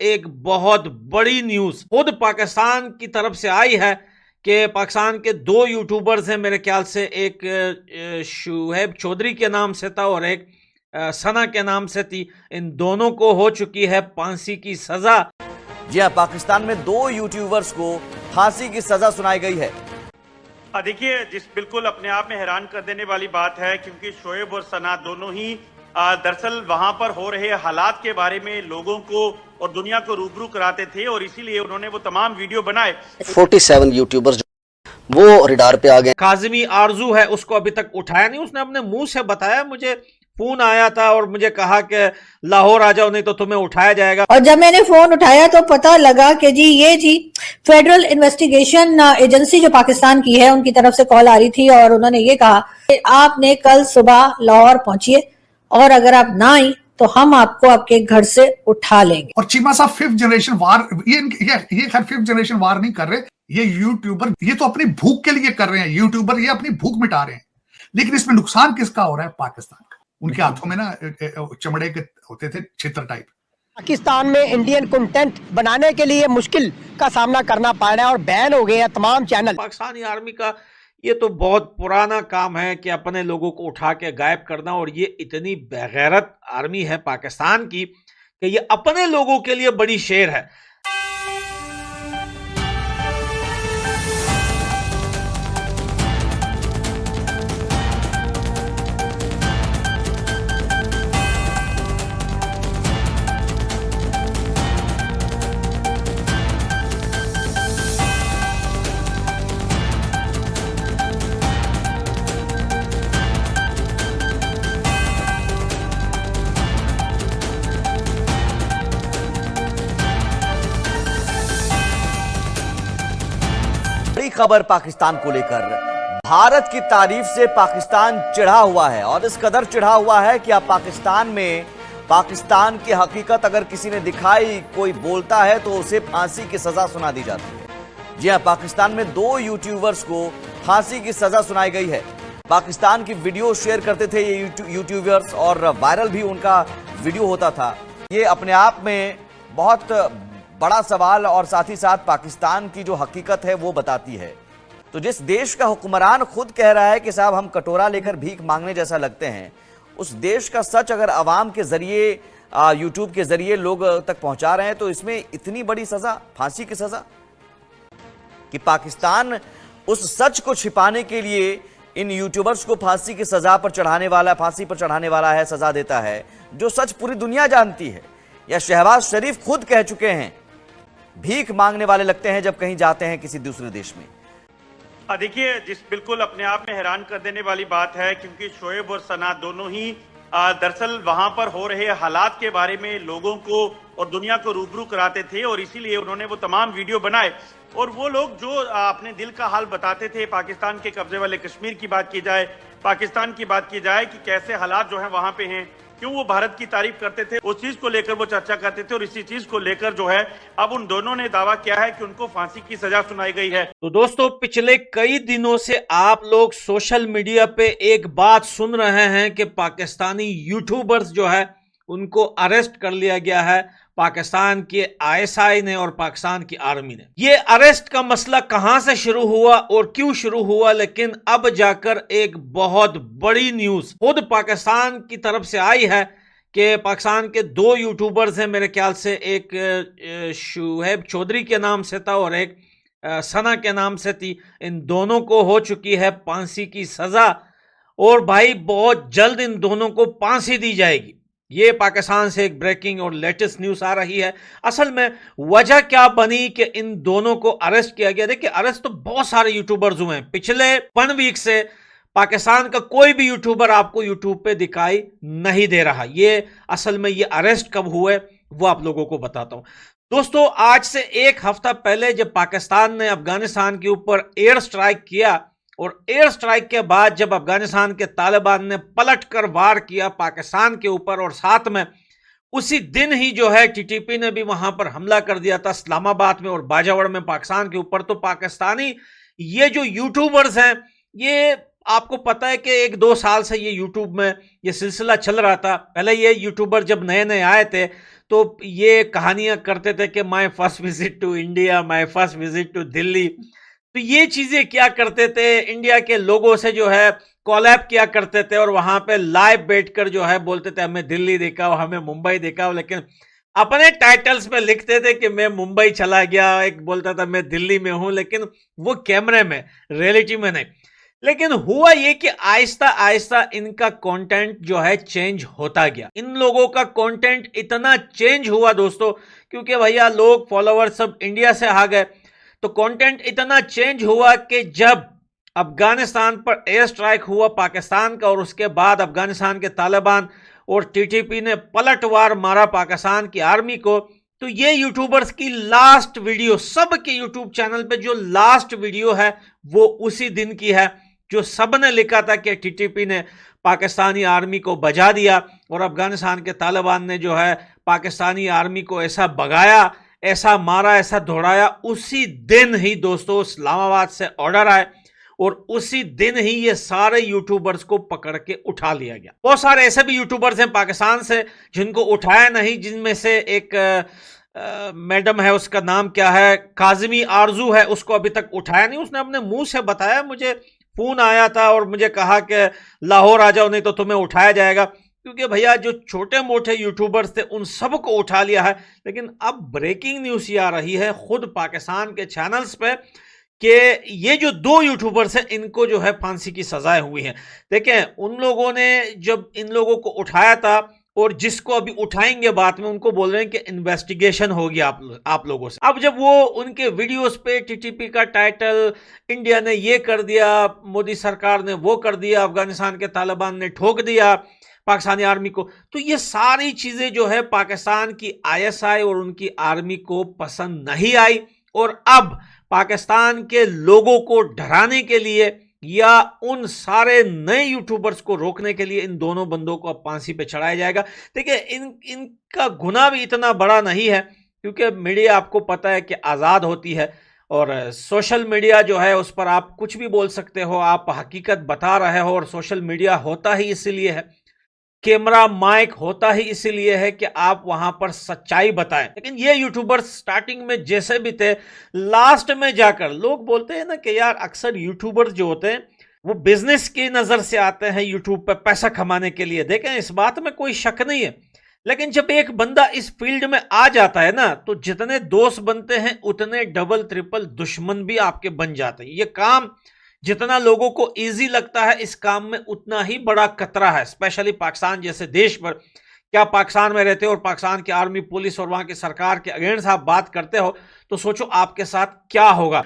एक बहुत बड़ी न्यूज खुद पाकिस्तान की तरफ से आई है कि पाकिस्तान के दो यूट्यूबर्स हैं, मेरे ख्याल से एक शुएब चौधरी के नाम से था और एक सना के नाम से थी। इन दोनों को हो चुकी है फांसी की सजा। जी हाँ, पाकिस्तान में दो यूट्यूबर्स को फांसी की सजा सुनाई गई है। देखिए, बिल्कुल अपने आप में हैरान कर देने वाली बात है, क्योंकि शोएब और सना दोनों ही दरअसल वहां पर हो रहे हालात के बारे में लोगों को और दुनिया को रूबरू कराते थे और इसीलिए उन्होंने वो तमाम वीडियो बनाए। 47 यूट्यूबर्स वो रडार पे आ गए। काजिमी आरजू है, उसको अभी तक उठाया नहीं। उसने अपने मुंह से बताया, मुझे फोन आया था और मुझे कहा कि लाहौर आ जाओ नहीं तो तुम्हें उठाया जाएगा। और जब मैंने फोन उठाया तो पता लगा कि जी ये जी फेडरल इन्वेस्टिगेशन एजेंसी जो पाकिस्तान की है उनकी तरफ से कॉल आ रही थी और उन्होंने ये कहा कि आपने कल सुबह लाहौर पहुंचिए और अगर आप ना आई तो हम आपको आपके घर से उठा लेंगे। और चीमा साहब 5th जनरेशन वार, ये खैर 5th जनरेशन वार नहीं कर रहे, ये यूट्यूबर ये तो अपनी भूख के लिए कर रहे हैं। यूट्यूबर ये अपनी भूख मिटा रहे हैं, लेकिन इसमें नुकसान किसका हो रहा है? पाकिस्तान का। उनके हाथों में ना चमड़े के होते थे छितर टाइप। पाकिस्तान में इंडियन कंटेंट बनाने के लिए मुश्किल का सामना करना पड़ रहा है और बैन हो गए हैं तमाम चैनल। पाकिस्तानी आर्मी का ये तो बहुत पुराना काम है कि अपने लोगों को उठा के गायब करना, और ये इतनी बेगैरत आर्मी है पाकिस्तान की कि ये अपने लोगों के लिए बड़ी शेर है। बड़ी खबर पाकिस्तान को लेकर। भारत की तारीफ से पाकिस्तान चिढ़ा हुआ है और इस कदर चिढ़ा हुआ है कि अब पाकिस्तान में पाकिस्तान की हकीकत अगर किसी ने दिखाई, कोई बोलता है तो उसे फांसी की सजा सुना दी जाती है। जी हां, पाकिस्तान में दो यूट्यूबर्स को फांसी की सजा सुनाई गई है। पाकिस्तान की वीडियो शेयर करते थे ये यूट्यूबर्स और वायरल भी उनका वीडियो होता था। ये अपने आप में बहुत बड़ा सवाल और साथ ही साथ पाकिस्तान की जो हकीकत है वो बताती है। तो जिस देश का हुक्मरान खुद कह रहा है कि साहब हम कटोरा लेकर भीख मांगने जैसा लगते हैं, उस देश का सच अगर आवाम के जरिए यूट्यूब के जरिए लोग तक पहुंचा रहे हैं तो इसमें इतनी बड़ी सजा, फांसी की सजा, कि पाकिस्तान उस सच को छिपाने के लिए इन यूट्यूबर्स को फांसी की सजा पर चढ़ाने वाला, फांसी पर चढ़ाने वाला है, सजा देता है, जो सच पूरी दुनिया जानती है। या शहबाज शरीफ खुद कह चुके हैं, भीख मांगने वाले लगते हैं जब कहीं जाते हैं किसी दूसरे देश में। देखिए, बिल्कुल अपने आप में हैरान कर देने वाली बात है, क्योंकि शोएब और सना दोनों ही दरअसल वहां पर हो रहे हालात के बारे में लोगों को और दुनिया को रूबरू कराते थे और इसीलिए उन्होंने वो तमाम वीडियो बनाए। और वो लोग जो अपने दिल का हाल बताते थे, पाकिस्तान के कब्जे वाले कश्मीर की बात की जाए, पाकिस्तान की बात की जाए कि कैसे हालात जो है वहां पे हैं, क्यों वो भारत की तारीफ करते थे, उस चीज को लेकर वो चर्चा करते थे। और इसी चीज को लेकर जो है अब उन दोनों ने दावा किया है कि उनको फांसी की सजा सुनाई गई है। तो दोस्तों, पिछले कई दिनों से आप लोग सोशल मीडिया पे एक बात सुन रहे हैं कि पाकिस्तानी यूट्यूबर्स जो है उनको अरेस्ट कर लिया गया है पाकिस्तान के आईएसआई ने और पाकिस्तान की आर्मी ने। ये अरेस्ट का मसला कहां से शुरू हुआ और क्यों शुरू हुआ, लेकिन अब जाकर एक बहुत बड़ी न्यूज खुद पाकिस्तान की तरफ से आई है कि पाकिस्तान के दो यूट्यूबर्स हैं, मेरे ख्याल से एक शुएब चौधरी के नाम से था और एक सना के नाम से थी। इन दोनों को हो चुकी है फांसी की सजा और भाई बहुत जल्द इन दोनों को फांसी दी जाएगी। ये पाकिस्तान से एक ब्रेकिंग और लेटेस्ट न्यूज आ रही है। असल में वजह क्या बनी कि इन दोनों को अरेस्ट किया गया? देखिए, अरेस्ट तो बहुत सारे यूट्यूबर्स हुए हैं। पिछले 1 वीक से पाकिस्तान का कोई भी यूट्यूबर आपको यूट्यूब पे दिखाई नहीं दे रहा। ये असल में ये अरेस्ट कब हुए वो आप लोगों को बताता हूं। दोस्तों, आज से 1 हफ्ता पहले जब पाकिस्तान ने अफगानिस्तान के ऊपर एयर स्ट्राइक किया और एयर स्ट्राइक के बाद जब अफगानिस्तान के तालिबान ने पलट कर वार किया पाकिस्तान के ऊपर और साथ में उसी दिन ही जो है टीटीपी ने भी वहां पर हमला कर दिया था इस्लामाबाद में और बाजावड़ में पाकिस्तान के ऊपर। तो पाकिस्तानी ये जो यूट्यूबर्स हैं, ये आपको पता है कि 1-2 साल से ये यूट्यूब में ये सिलसिला चल रहा था। पहले ये यूट्यूबर जब नए नए आए थे तो ये कहानियां करते थे कि my first visit to India, my first visit to Delhi. तो ये चीजें क्या करते थे, इंडिया के लोगों से जो है कोलैब किया करते थे और वहां पे लाइव बैठकर जो है बोलते थे हमें दिल्ली दिखाओ, हमें मुंबई दिखाओ, लेकिन अपने टाइटल्स में लिखते थे कि मैं मुंबई चला गया, एक बोलता था मैं दिल्ली में हूं, लेकिन वो कैमरे में, रियलिटी में नहीं। लेकिन हुआ ये कि आहिस्ता आहिस्ता इनका कंटेंट जो है चेंज होता गया। इन लोगों का कंटेंट इतना चेंज हुआ दोस्तों, क्योंकि भैया लोग फॉलोअर सब इंडिया से आ गए, तो कंटेंट इतना चेंज हुआ कि जब अफगानिस्तान पर एयर स्ट्राइक हुआ पाकिस्तान का और उसके बाद अफगानिस्तान के तालिबान और टीटीपी ने पलटवार मारा पाकिस्तान की आर्मी को, तो ये यूट्यूबर्स की लास्ट वीडियो, सबके यूट्यूब चैनल पे जो लास्ट वीडियो है वो उसी दिन की है, जो सबने लिखा था कि टीटीपी ने पाकिस्तानी आर्मी को बजा दिया और अफगानिस्तान के तालिबान ने जो है पाकिस्तानी आर्मी को ऐसा भगाया, ऐसा मारा, ऐसा दौड़ाया। उसी दिन ही दोस्तों इस्लामाबाद से ऑर्डर आए और उसी दिन ही ये सारे यूट्यूबर्स को पकड़ के उठा लिया गया। बहुत सारे ऐसे भी यूट्यूबर्स हैं पाकिस्तान से जिनको उठाया नहीं, जिनमें से एक मैडम है, उसका नाम क्या है, काजिमी आरजू है, उसको अभी तक उठाया नहीं। उसने अपने मुंह से बताया, मुझे फोन आया था और मुझे कहा कि लाहौर आ जाओ नहीं तो तुम्हें उठाया जाएगा, क्योंकि भैया जो छोटे मोटे यूट्यूबर्स थे उन सबको उठा लिया है। लेकिन अब ब्रेकिंग न्यूज़ ये आ रही है खुद पाकिस्तान के चैनल्स पे कि ये जो 2 यूट्यूबर्स हैं इनको जो है फांसी की सजाएं हुई हैं। देखें, उन लोगों ने जब इन लोगों को उठाया था और जिसको अभी उठाएंगे बाद में उनको बोल रहे हैं कि इन्वेस्टिगेशन होगी आप लोगों से। अब जब वो उनके वीडियोस पे टीटीपी का टाइटल, इंडिया ने ये कर दिया, मोदी सरकार ने वो कर दिया, अफगानिस्तान के तालिबान ने ठोक दिया पाकिस्तानी आर्मी को, तो ये सारी चीजें जो है पाकिस्तान की आईएसआई और उनकी आर्मी को पसंद नहीं आई। और अब पाकिस्तान के लोगों को डराने के लिए या उन सारे नए यूट्यूबर्स को रोकने के लिए इन दोनों बंदों को अब फांसी पे चढ़ाया जाएगा। देखिए, इनका गुनाह भी इतना बड़ा नहीं है, क्योंकि मीडिया आपको पता है कि आज़ाद होती है और सोशल मीडिया जो है उस पर आप कुछ भी बोल सकते हो, आप हकीकत बता रहे हो, और सोशल मीडिया होता ही इसलिए है, कैमरा माइक होता ही इसीलिए है कि आप वहां पर सच्चाई बताएं। लेकिन ये यूट्यूबर्स स्टार्टिंग में जैसे भी थे, लास्ट में जाकर लोग बोलते हैं ना कि यार अक्सर यूट्यूबर्स जो होते हैं वो बिजनेस की नजर से आते हैं यूट्यूब पर पैसा कमाने के लिए। देखें, इस बात में कोई शक नहीं है, लेकिन जब एक बंदा इस फील्ड में आ जाता है ना, तो जितने दोस्त बनते हैं उतने डबल ट्रिपल दुश्मन भी आपके बन जाते हैं। ये काम जितना लोगों को इजी लगता है, इस काम में उतना ही बड़ा खतरा है, स्पेशली पाकिस्तान जैसे देश पर। क्या पाकिस्तान में रहते हो और पाकिस्तान की आर्मी, पुलिस और वहां की सरकार के अगेंस्ट आप बात करते हो, तो सोचो आपके साथ क्या होगा।